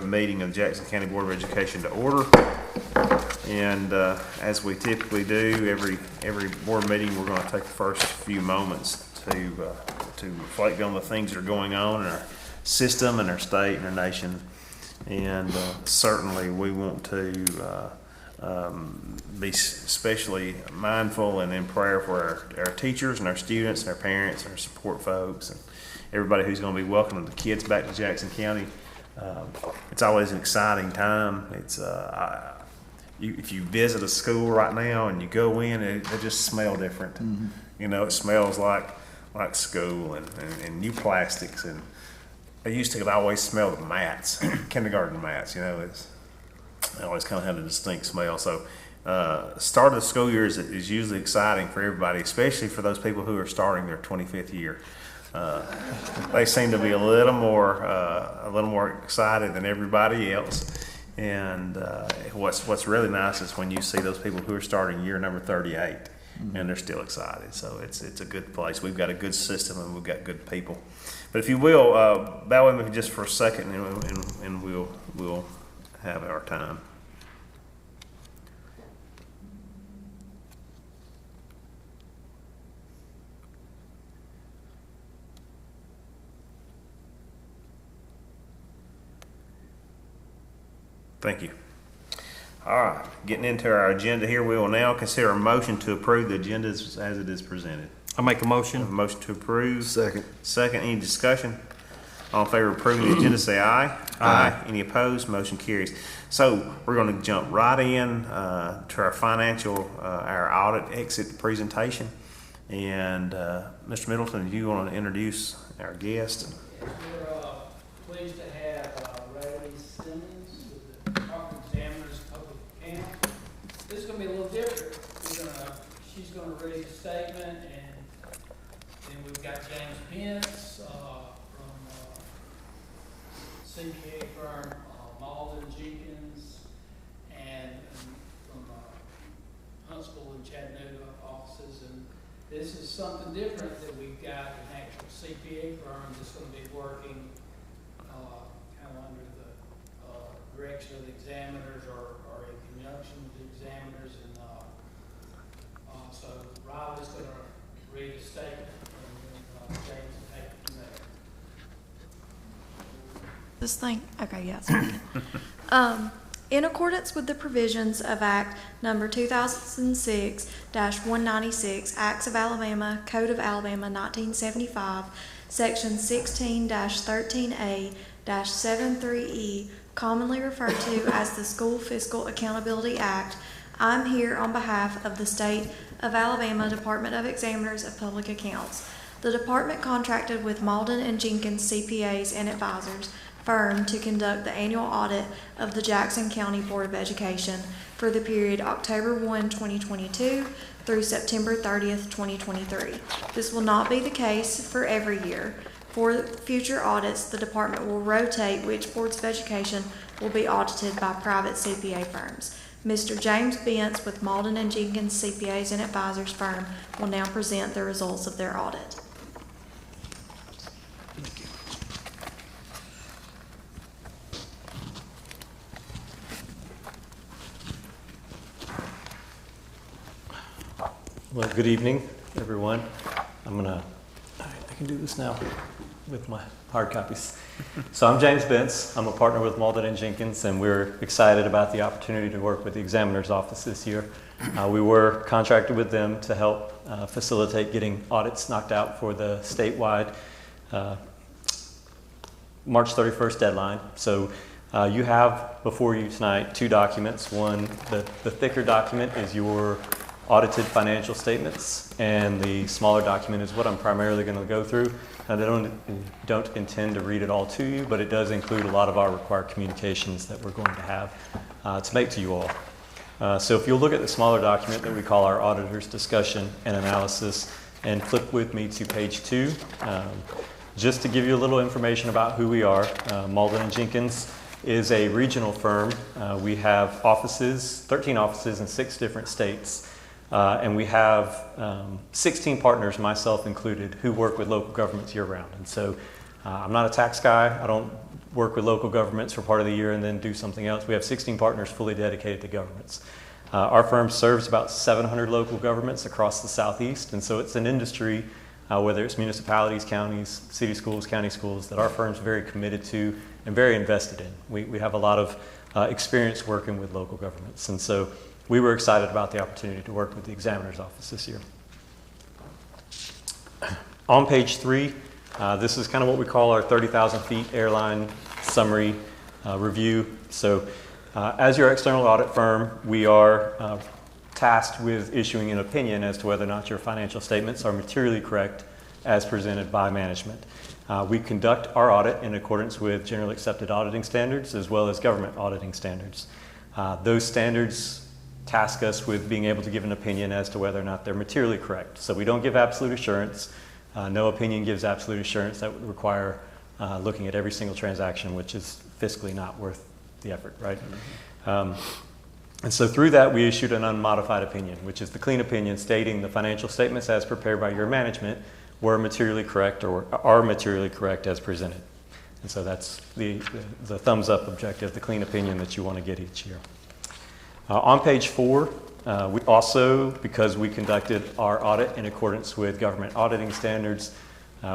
Meeting of Jackson County Board of Education to order. And as we typically do, every board meeting, we're going to take the first few moments to reflect on the things that are going on in our system and our state and our nation. And certainly we want to be especially mindful and in prayer for our teachers and our students and our parents and our support folks and everybody who's going to be welcoming the kids back to Jackson County. It's always an exciting time. It's if you visit a school right now and you go in, they just smell different. Mm-hmm. You know, it smells like school and new plastics. And I used to always smell the mats, kindergarten mats. You know, they always kind of have a distinct smell. So start of the school year is usually exciting for everybody, especially for those people who are starting their 25th year. They seem to be a little more excited than everybody else. And what's really nice is when you see those people who are starting year number 38, mm-hmm. and they're still excited. So it's a good place. We've got a good system and we've got good people. But if you will, bow with me just for a second, and we'll have our time. Thank you. All right, getting into our agenda here, we will now consider a motion to approve the agenda as it is presented. I'll make a motion. A motion to approve. Second. Second, any discussion? All in favor of approving the agenda, say aye. Aye. Any opposed? Motion carries. So we're going to jump right in to our our audit exit presentation. And Mr. Middleton, do you want to introduce our guest? We're pleased to have Riley Simmons with the Department of Examiners Public Account. This is going to be a little different. She's going to read a statement, and then we've got James Pence from CPA firm Malden Jenkins, and from Huntsville and Chattanooga offices. And this is something different that we've got an actual CPA firm that's going to be working kind of under the direction of the examiners or in conjunction with the examiners. And so Riley's going to read a statement, and then James will take it from there. This thing? Okay, yes. In accordance with the provisions of Act Number 2006-196, Acts of Alabama, Code of Alabama 1975, Section 16-13A-73E, commonly referred to as the School Fiscal Accountability Act, I'm here on behalf of the State of Alabama Department of Examiners of Public Accounts. The department contracted with Malden and Jenkins CPAs and Advisors firm to conduct the annual audit of the Jackson County Board of Education for the period October 1, 2022 through September 30th, 2023. This will not be the case for every year. For future audits, the department will rotate which boards of education will be audited by private CPA firms. Mr. James Bentz with Malden and Jenkins CPAs and Advisors firm will now present the results of their audit. Well, good evening, everyone. I can do this now with my hard copies. So I'm James Bentz. I'm a partner with Malden and Jenkins, and we're excited about the opportunity to work with the examiner's office this year. We were contracted with them to help facilitate getting audits knocked out for the statewide March 31st deadline. So you have before you tonight two documents. One, the thicker document is your audited financial statements, and the smaller document is what I'm primarily going to go through. And I don't intend to read it all to you, but it does include a lot of our required communications that we're going to have to make to you all. So if you'll look at the smaller document that we call our auditor's discussion and analysis, and flip with me to page 2, just to give you a little information about who we are. Malden and Jenkins is a regional firm. We have 13 offices in 6 different states. And we have 16 partners, myself included, who work with local governments year-round. And so I'm not a tax guy. I don't work with local governments for part of the year and then do something else. We have 16 partners fully dedicated to governments. Our firm serves about 700 local governments across the Southeast, and so it's an industry, whether it's municipalities, counties, city schools, county schools, that our firm's very committed to and very invested in. We have a lot of experience working with local governments, and so we were excited about the opportunity to work with the Examiner's Office this year. On page 3, this is kind of what we call our 30,000 feet airline summary review. So as your external audit firm, we are tasked with issuing an opinion as to whether or not your financial statements are materially correct as presented by management. We conduct our audit in accordance with generally accepted auditing standards as well as government auditing standards. Those standards task us with being able to give an opinion as to whether or not they're materially correct. So we don't give absolute assurance. No opinion gives absolute assurance. That would require looking at every single transaction, which is fiscally not worth the effort, right? And so through that, we issued an unmodified opinion, which is the clean opinion stating the financial statements as prepared by your management were materially correct or are materially correct as presented. And so that's the thumbs up objective, the clean opinion that you want to get each year. On page 4, we also, because we conducted our audit in accordance with government auditing standards,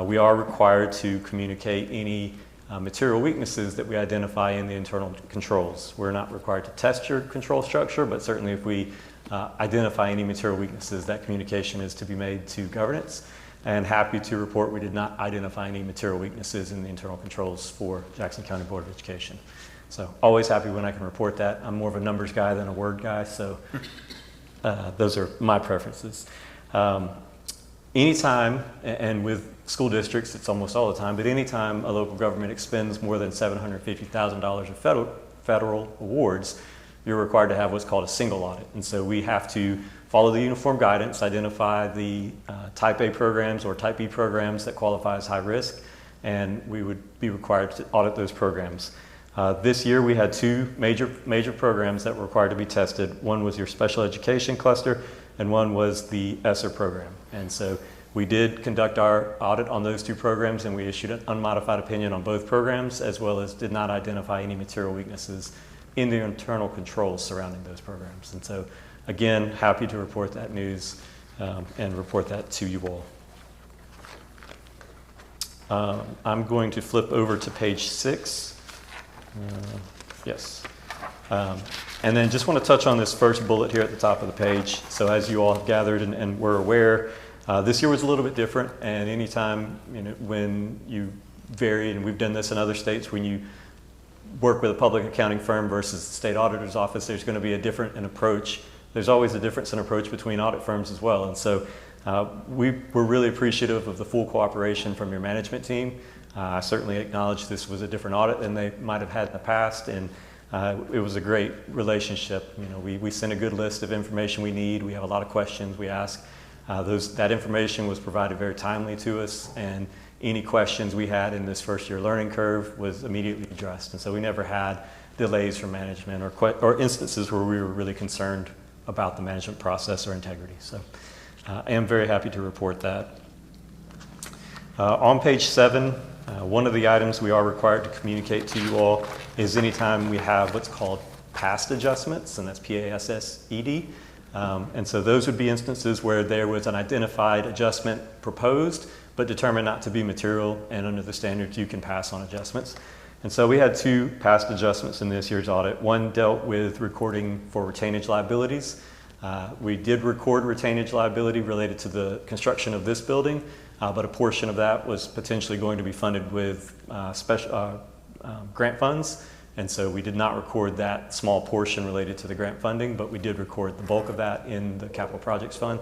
we are required to communicate any material weaknesses that we identify in the internal controls. We're not required to test your control structure, but certainly if we identify any material weaknesses, that communication is to be made to governance. And happy to report we did not identify any material weaknesses in the internal controls for Jackson County Board of Education. So always happy when I can report that. I'm more of a numbers guy than a word guy, so those are my preferences. Anytime, and with school districts it's almost all the time, but anytime a local government expends more than $750,000 of federal awards, you're required to have what's called a single audit. And so we have to follow the uniform guidance, identify the type A programs or type B programs that qualify as high risk, and we would be required to audit those programs. This year we had 2 major programs that were required to be tested. One was your special education cluster, and one was the ESSER program. And so we did conduct our audit on those 2 programs, and we issued an unmodified opinion on both programs, as well as did not identify any material weaknesses in the internal controls surrounding those programs. And so, again, happy to report that news and report that to you all. I'm going to flip over to page 6. Yes. And then just want to touch on this first bullet here at the top of the page. So as you all have gathered and were aware, this year was a little bit different, and anytime when you vary, and we've done this in other states, when you work with a public accounting firm versus the state auditor's office, there's going to be a different approach. There's always a difference in approach between audit firms as well. And so we were really appreciative of the full cooperation from your management team. I certainly acknowledge this was a different audit than they might have had in the past, and it was a great relationship. We send a good list of information we need. We have a lot of questions we ask. That information was provided very timely to us, and any questions we had in this first year learning curve was immediately addressed. And so we never had delays from management or instances where we were really concerned about the management process or integrity. So I am very happy to report that. On page 7, one of the items we are required to communicate to you all is anytime we have what's called past adjustments, and that's PASSED. And so those would be instances where there was an identified adjustment proposed, but determined not to be material, and under the standards you can pass on adjustments. And so we had 2 past adjustments in this year's audit. One dealt with recording for retainage liabilities. We did record retainage liability related to the construction of this building, but a portion of that was potentially going to be funded with special grant funds. And so we did not record that small portion related to the grant funding, but we did record the bulk of that in the capital projects fund.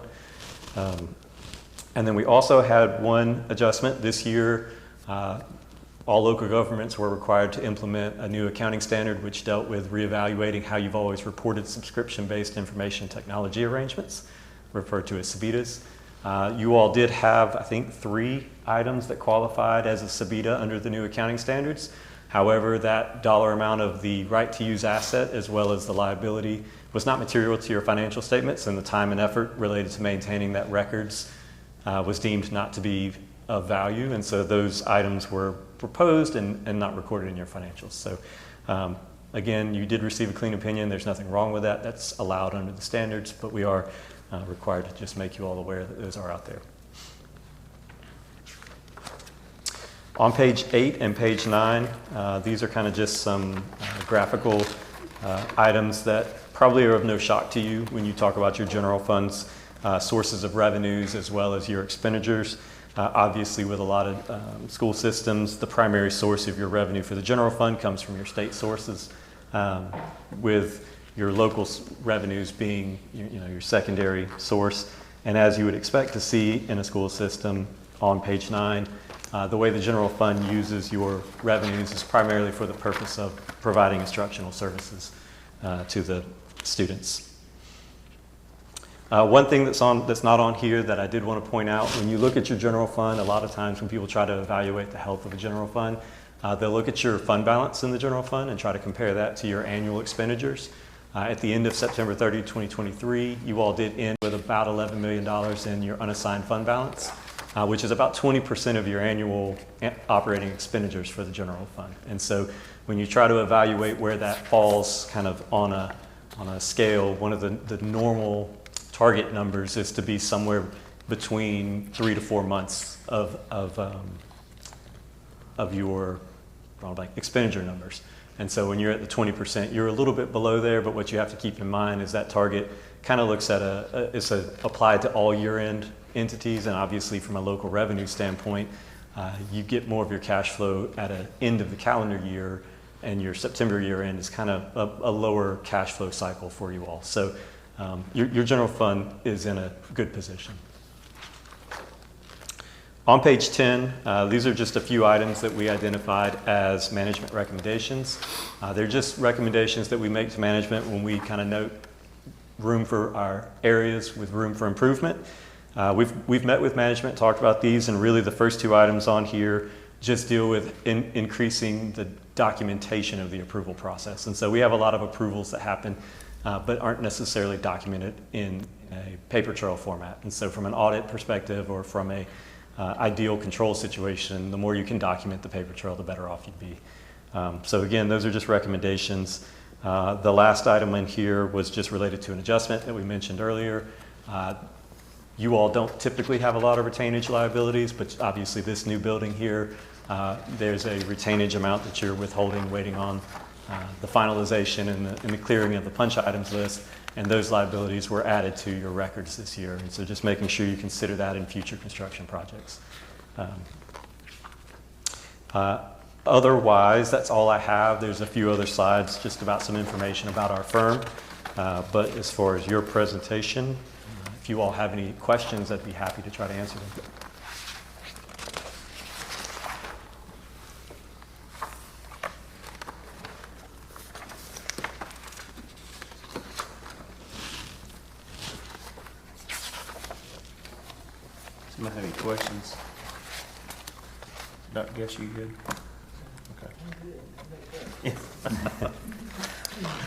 And then we also had one adjustment this year. All local governments were required to implement a new accounting standard which dealt with reevaluating how you've always reported subscription-based information technology arrangements, referred to as SBITAs. You all did have, I think, 3 items that qualified as a SBITA under the new accounting standards. However, that dollar amount of the right to use asset as well as the liability was not material to your financial statements, and the time and effort related to maintaining that records was deemed not to be of value, and so those items were proposed and not recorded in your financials. So again, you did receive a clean opinion. There's nothing wrong with that. That's allowed under the standards, but we are required to just make you all aware that those are out there. On page 8 and page 9, these are kind of just some graphical items that probably are of no shock to you when you talk about your general funds, sources of revenues as well as your expenditures. Obviously, with a lot of school systems, the primary source of your revenue for the general fund comes from your state sources, with your local revenues being your secondary source. And as you would expect to see in a school system, on page 9, the way the general fund uses your revenues is primarily for the purpose of providing instructional services to the students. One thing that's not on here that I did want to point out, when you look at your general fund, a lot of times when people try to evaluate the health of a general fund, they'll look at your fund balance in the general fund and try to compare that to your annual expenditures. At the end of September 30, 2023, you all did end with about $11 million in your unassigned fund balance, which is about 20% of your annual operating expenditures for the general fund. And so when you try to evaluate where that falls kind of on a scale, one of the normal target numbers is to be somewhere between 3 to 4 months of your expenditure numbers. And so when you're at the 20%, you're a little bit below there, but what you have to keep in mind is that target kind of looks at it's applied to all year-end entities, and obviously from a local revenue standpoint, you get more of your cash flow at an end of the calendar year, and your September year-end is kind of a lower cash flow cycle for you all. So your general fund is in a good position. On page 10, these are just a few items that we identified as management recommendations. They're just recommendations that we make to management when we kind of note room for our areas with room for improvement. We've met with management, talked about these, and really the first 2 items on here just deal with increasing the documentation of the approval process. And so we have a lot of approvals that happen but aren't necessarily documented in a paper trail format. And so from an audit perspective or from a ideal control situation, the more you can document the paper trail, the better off you'd be. So again, those are just recommendations. The last item in here was just related to an adjustment that we mentioned earlier. You all don't typically have a lot of retainage liabilities, but obviously this new building here, there's a retainage amount that you're withholding, waiting on the finalization and the clearing of the punch items list, and those liabilities were added to your records this year. And so just making sure you consider that in future construction projects. Otherwise, that's all I have. There's a few other slides just about some information about our firm. But as far as your presentation, if you all have any questions, I'd be happy to try to answer them. Somebody have any questions? Not guess you good? Okay.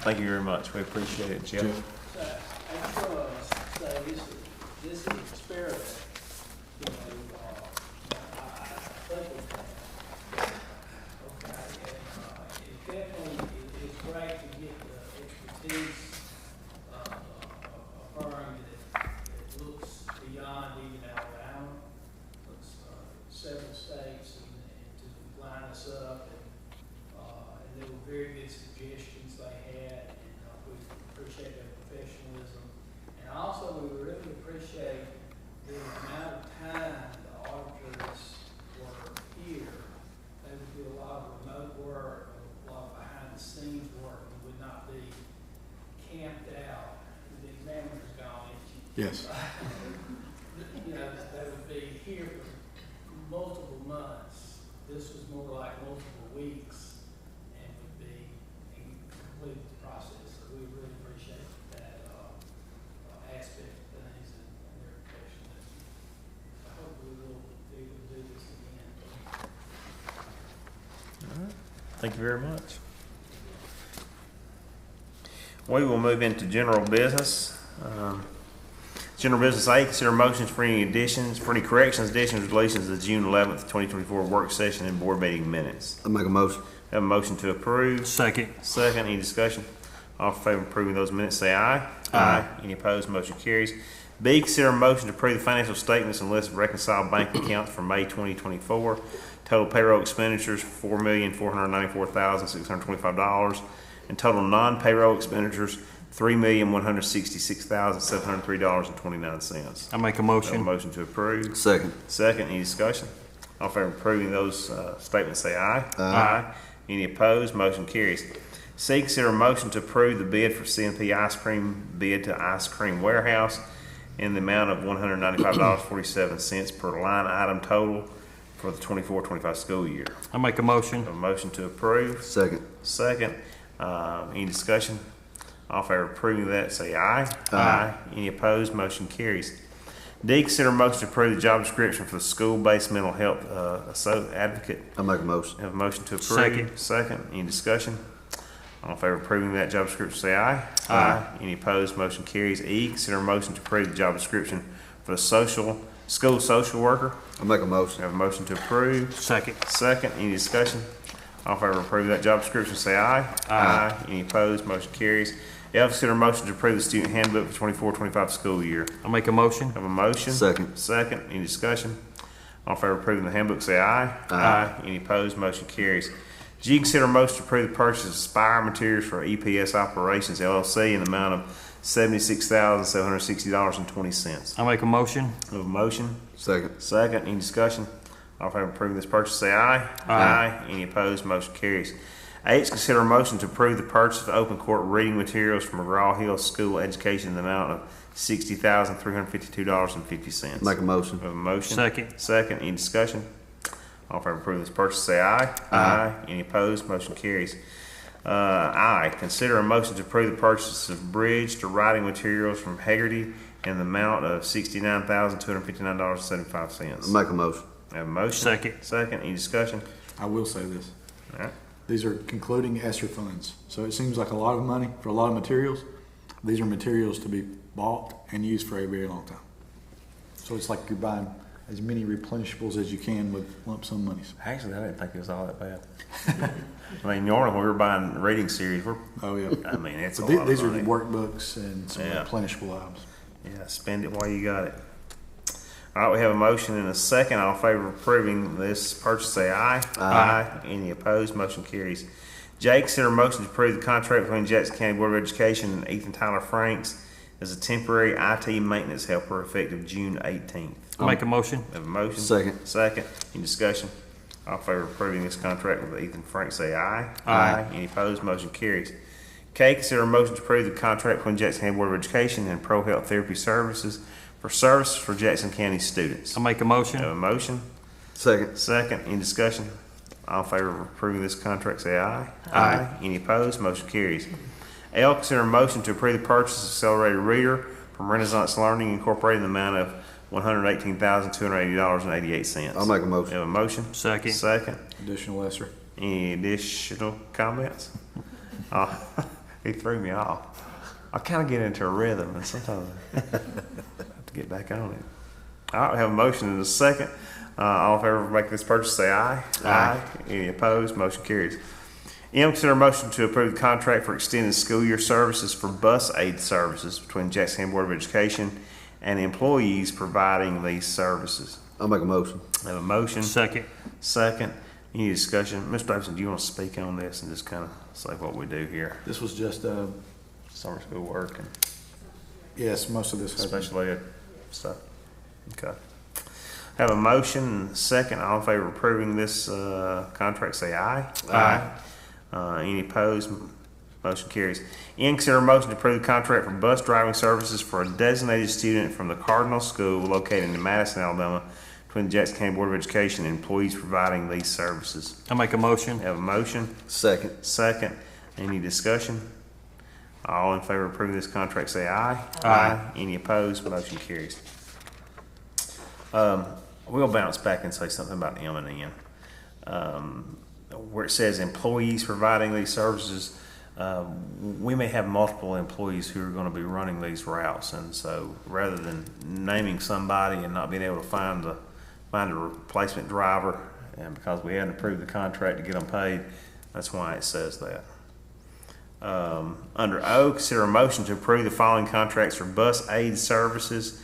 Thank you very much. We appreciate it, Jeff. So I just want to say this is an experiment. I think it definitely it's great to get the expertise of a firm that looks beyond even Alabama, looks several states and to line us up, and there were very good suggestions they had, and we appreciate their professionalism. And also, we really appreciate the amount of time the auditors were here. They would do a lot of remote work, a lot of behind-the-scenes work, and would not be camped out. The examiner's gone. Yes. You know, they would be here for multiple months. This was more like multiple weeks, and would be and complete the process. So we really appreciate that aspect of things and their professionalism. I hope we will be able to do this again. All right. Thank you very much. We will move into general business. General business A, consider motions for any additions, for any corrections, additions, deletions of the June 11th, 2024 work session and board meeting minutes. I make a motion. Have a motion to approve. Second. Second, any discussion? All in favor of approving those minutes, say aye. Aye. Any opposed, motion carries. B, consider a motion to approve the financial statements and list of reconciled bank accounts for May 2024. Total payroll expenditures, $4,494,625, and total non-payroll expenditures, $3,166,703.29. I make a Have a motion. motion to approve. Second. Second, any discussion? All in favor of approving those statements, say aye. Aye. Any opposed, motion carries. C, consider a motion to approve the bid for CNP Ice Cream bid to Ice Cream Warehouse in the amount of $195.47 per line item total for the 24-25 school year. I make a motion. Have a motion to approve. Second. Second, any discussion? All in favor of approving that, say aye. Aye. Any opposed, motion carries. D, consider a motion to approve the job description for the school-based mental health advocate. I make a motion. Have a motion to approve. Second. Second, any discussion? All in favor of approving that job description, say aye. Aye. Any opposed, motion carries. E, consider a motion to approve the job description for the school social worker. I make a motion. Have a motion to approve. Second. Second, any discussion? All in favor of approving that job description, say aye. Aye. Any opposed, motion carries. F, consider a motion to approve the student handbook for 24-25 school year. I make a motion. Have a motion? Second. Second, any discussion? All in favor of approving the handbook, say aye. Aye. Any opposed, motion carries. G, consider a motion to approve the purchase of Spire materials for EPS Operations LLC in the amount of $76,760.20. I make a motion. Have a motion? Second. Second, any discussion? All in favor of approving this purchase, say aye. Aye. Any opposed, motion carries. H, consider a motion to approve the purchase of open court reading materials for McGraw-Hill School Education in the amount of $60,352.50. Make a motion. Have a motion? Second. Second, any discussion? All in favor of approving this purchase, say aye. Aye. Any opposed, motion carries. I, consider a motion to approve the purchase of bridge to writing materials from Hegarty in the amount of $69,259.75. Make a motion. Have a motion? Second. Second, any discussion? I will say this. All right. These are concluding ESSER funds. So it seems like a lot of money for a lot of materials. These are materials to be bought and used for a very long time. So it's like you're buying as many replenishables as you can with lump sum monies. Actually, I didn't think it was all that bad. I mean, normally when we were buying reading series, Oh, yeah. I mean, it's a But lot of these are money. workbooks and some Yeah. replenishable items. Yeah, spend it while you got it. All right, we have a motion and a second. All in favor of approving this purchase, say aye. Aye. Any opposed, motion carries. J, consider a motion to approve the contract between Jackson County Board of Education and Ethan Tyler Franks as a temporary IT maintenance helper effective June 18th. I make a motion. Have a motion? Second. Second. Any discussion? All in favor of approving this contract with Ethan Franks, say aye. Aye. Any opposed, motion carries. K, consider a motion to approve the contract between Jackson County Board of Education and Pro Health Therapy Services for services for Jackson County students. I make a Have motion. a motion? Second. Second. Any discussion? All in favor of approving this contract, say aye. Aye. Any opposed, motion carries. L, consider a motion to approve the purchase of accelerated reader from Renaissance Learning Incorporated in the amount of $118,280.88. I'll make a Have motion. a motion? Second. Second. Additional ESSER. Any additional comments? He threw me off. I kind of get into a rhythm, and sometimes I have to get back on it. All right, we have a motion and a second. All in favor of making this purchase, say aye. Aye. Any opposed? Motion carries. M, consider a motion to approve the contract for extended school year services for bus aid services between Jackson County Board of Education and employees providing these services. I'll make a motion. Have a motion? Second. Second. Any discussion? Mr. Davidson, do you want to speak on this and just kind of say what we do here? This was just, Summer school work and yes, most of this has been. special ed stuff. Okay. Have a motion and a second. All in favor of approving this contract, say aye. Aye. Any opposed? Motion carries. N, consider a motion to approve the contract for bus driving services for a designated student from the Cardinal School located in Madison, Alabama, between the Jackson County Board of Education and employees providing these services. I make a motion. Have a motion? Second. Second. Any discussion? All in favor of approving this contract, say aye. Aye. Any opposed? Motion carries. We'll bounce back and say something about M and N. Where it says employees providing these services, we may have multiple employees who are going to be running these routes, and so rather than naming somebody and not being able to find a replacement driver, and because we hadn't approved the contract to get them paid, that's why it says that. Under O, consider a motion to approve the following contracts for bus aid services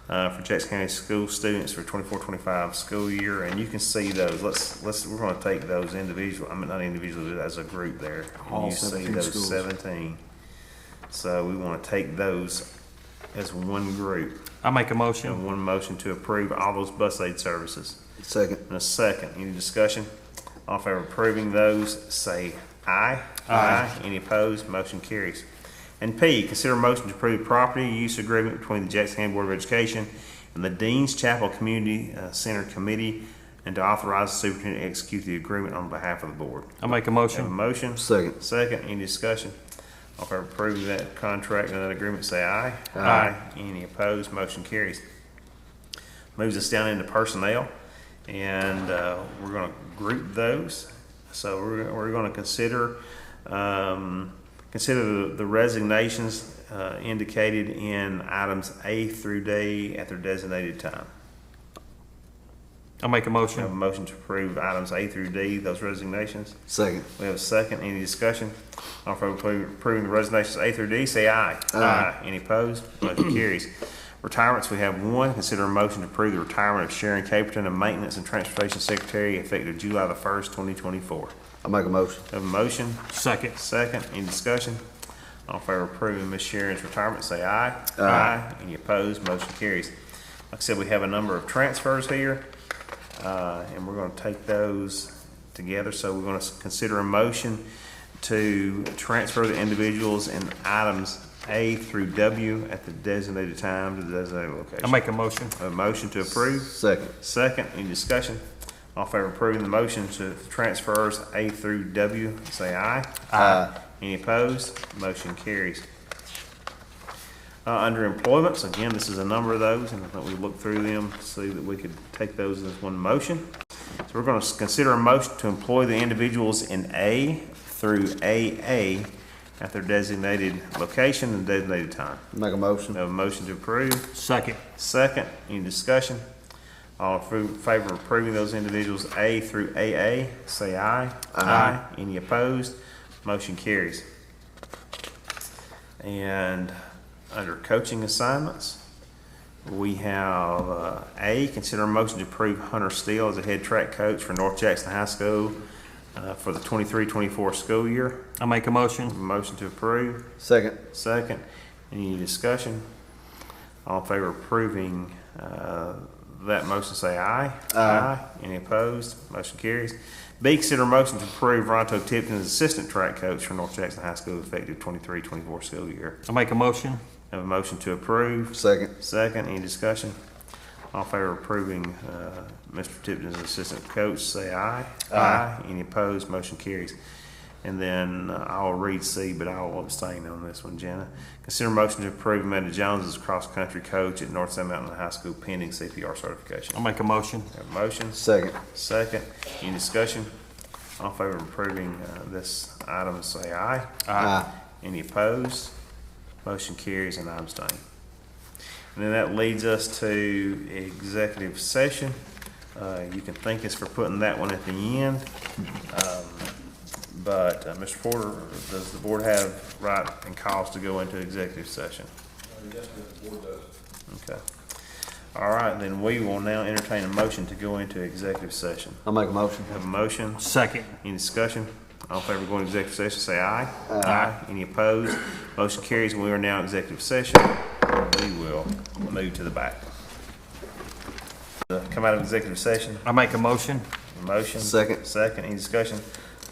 for Jackson County school students for 24-25 school year, and you can see those. We're going to take those not individually, but as a group there. All You see 17 those schools. 17. So we want to take those as one group. I make a And motion. one motion to approve all those bus aid services. Second. And a second. Any discussion? All in favor of approving those, say aye. Aye. Any opposed? Motion carries. And P, consider a motion to approve property use agreement between the Jackson County Board of Education and the Dean's Chapel Community Center Committee, and to authorize the superintendent to execute the agreement on behalf of the board. I make a Have a motion. motion? Second. Second. Any discussion? All in favor of approving that contract and that agreement, say aye. Aye. Any opposed? Motion carries. Moves us down into personnel, and we're going to group those. So we're going to consider the resignations indicated in items A through D at their designated time. I make a We have a motion. motion to approve items A through D, those resignations. Second. We have a second. Any discussion? All in favor of approving the resignations A through D, say aye. Aye. Any opposed? Motion carries. Retirements, we have one. Consider a motion to approve the retirement of Sharon Caperton, a Maintenance and Transportation Secretary, effective July the 1st, 2024. I make a motion. Have a motion? Second. Second. Any discussion? All in favor of approving Ms. Sharon's retirement, say aye. Aye. Any opposed? Motion carries. Like I said, we have a number of transfers here, and we're going to take those together. So we're going to consider a motion to transfer the individuals in items A through W at the designated time to the designated location. I make a motion. A motion to approve. Second. Second. Any discussion? All in favor of approving the motion to transfers A through W, say aye. Aye. Any opposed? Motion carries. Under employments, again, this is a number of those, and I think we looked through them to see that we could take those as one motion. So we're going to consider a motion to employ the individuals in A through AA at their designated location and designated time. Make a motion. We have a motion to approve. Second. Second. Any discussion? All in favor of approving those individuals A through AA, say aye. Aye. Any opposed? Motion carries. And under coaching assignments, we have A, consider a motion to approve Hunter Steele as a head track coach for North Jackson High School for the 23-24 school year. I make a motion. Motion to approve. Second. Second. Any discussion? All in favor of approving that motion, say aye. Aye. Any opposed? Motion carries. B, consider a motion to approve Ronto Tipton as assistant track coach for North Jackson High School effective 23-24 school year. I make a motion. Have a motion to approve. Second. Second. Any discussion? All in favor of approving Mr. Tipton as assistant coach, say aye. Aye. Any opposed? Motion carries. And then I'll read C, but I will abstain on this one, Jenna. Consider a motion to approve Amanda Jones as cross-country coach at North South Mountain High School pending CPR certification. I make a motion. Have a motion? Second. Second. Any discussion? All in favor of approving this item, say aye. Aye. Any opposed? Motion carries, and I abstain. And then that leads us to executive session. You can thank us for putting that one at the end. But Mr. Porter, does the board have right and cause to go into executive session? Yes, the board does. Okay. All right, then we will now entertain a motion to go into executive session. I'll make a motion. Have a motion? Second. Any discussion? All in favor of going to executive session, say aye. Aye. Any opposed? Motion carries, and we are now in executive session. We will move to the back. Come out of executive session. I make a motion. Motion. Second. Second. Any discussion?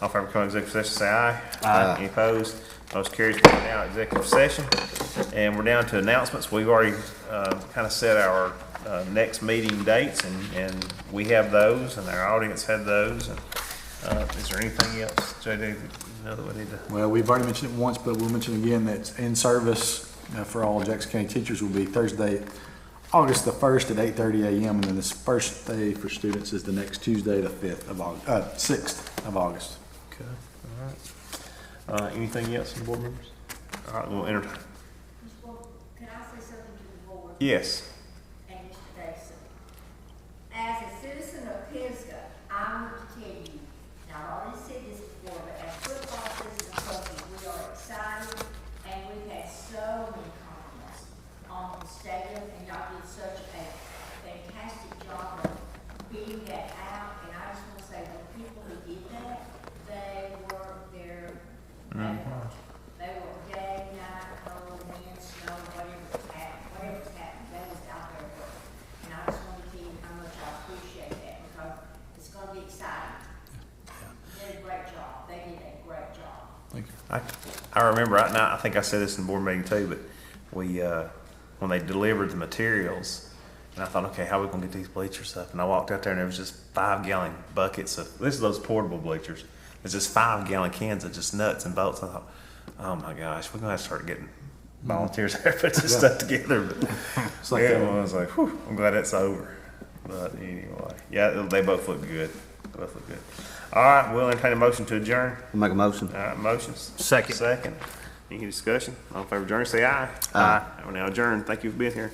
All in favor of coming to executive session, say aye. Aye. Any opposed? Motion carries. We're now in executive session. And we're down to announcements. We've already kind of set our next meeting dates, and we have those, and our audience had those. And is there anything else, JD, that you know that we need to? Well, we've already mentioned it once, but we'll mention again that in service for all Jackson County teachers will be Thursday, August the 1st at 8:30 a.m. And then this first day for students is the next Tuesday, the 6th of August. Okay, all right. Anything else from board members? All right, we'll entertain. Well, can I say something to the board Yes. and Mr. Davidson? As a citizen of Pisgah, I want to tell you, and I've already said this before, but as football citizens of Pisgah, we are excited, and we've had so many compliments on the stadium, and y'all did such a fantastic job of beating that out, and I just want to say, the people who did that, they worked their best. They were day, night, cold, wind, snow, whatever was happening, they was out there working. And I just want to tell you how much I appreciate that, because it's gonna be exciting. They did a great job, they did a great job. Thank you. I remember right now, I think I said this in the board meeting too, but we, when they delivered the materials, and I thought, okay, how are we gonna get these bleachers up? And I walked out there and there was just 5-gallon buckets of, this is those portable bleachers. There's just 5-gallon cans of just nuts and bolts. I thought, oh my gosh, we're gonna have to start getting volunteers there to put this stuff together. But It's like, yeah, I was like, whew, I'm glad it's over. But anyway, yeah, they both look good. Both look good. All right, we'll entertain a motion to adjourn. Make a motion. All right, motions. Second. Second. Any discussion? All in favor of adjourn, say aye. Aye. We're now adjourned. Thank you for being here.